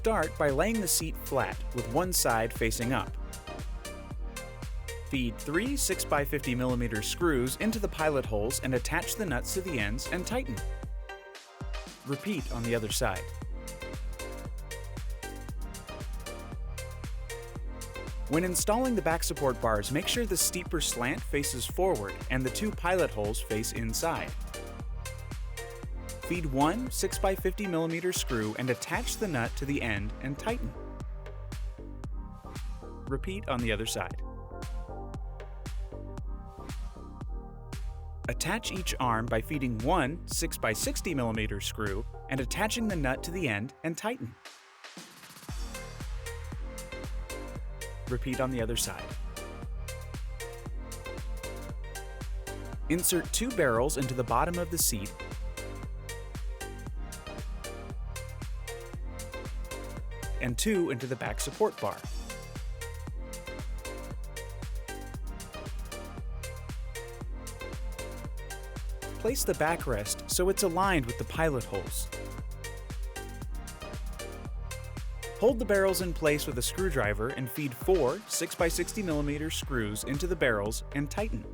Start by laying the seat flat with one side facing up. Feed 3 6x50mm screws into the pilot holes and attach the nuts to the ends and tighten. Repeat on the other side. When installing the back support bars, make sure the steeper slant faces forward and the 2 pilot holes face inside. Feed 1 6x50mm screw and attach the nut to the end and tighten. Repeat on the other side. Attach each arm by feeding 1 6x60mm screw and attaching the nut to the end and tighten. Repeat on the other side. Insert 2 barrels into the bottom of the seat and 2 into the back support bar. Place the backrest so it's aligned with the pilot holes. Hold the barrels in place with a screwdriver and feed 4 6x60mm screws into the barrels and tighten.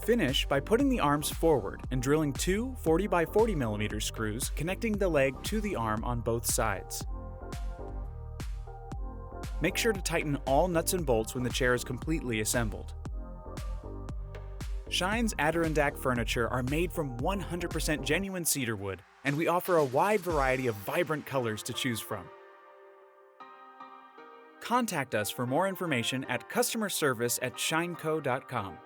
Finish by putting the arms forward and drilling 2 40x40mm screws connecting the leg to the arm on both sides. Make sure to tighten all nuts and bolts when the chair is completely assembled. Shine's Adirondack furniture are made from 100% genuine cedar wood, and we offer a wide variety of vibrant colors to choose from. Contact us for more information at customerservice@shineco.com.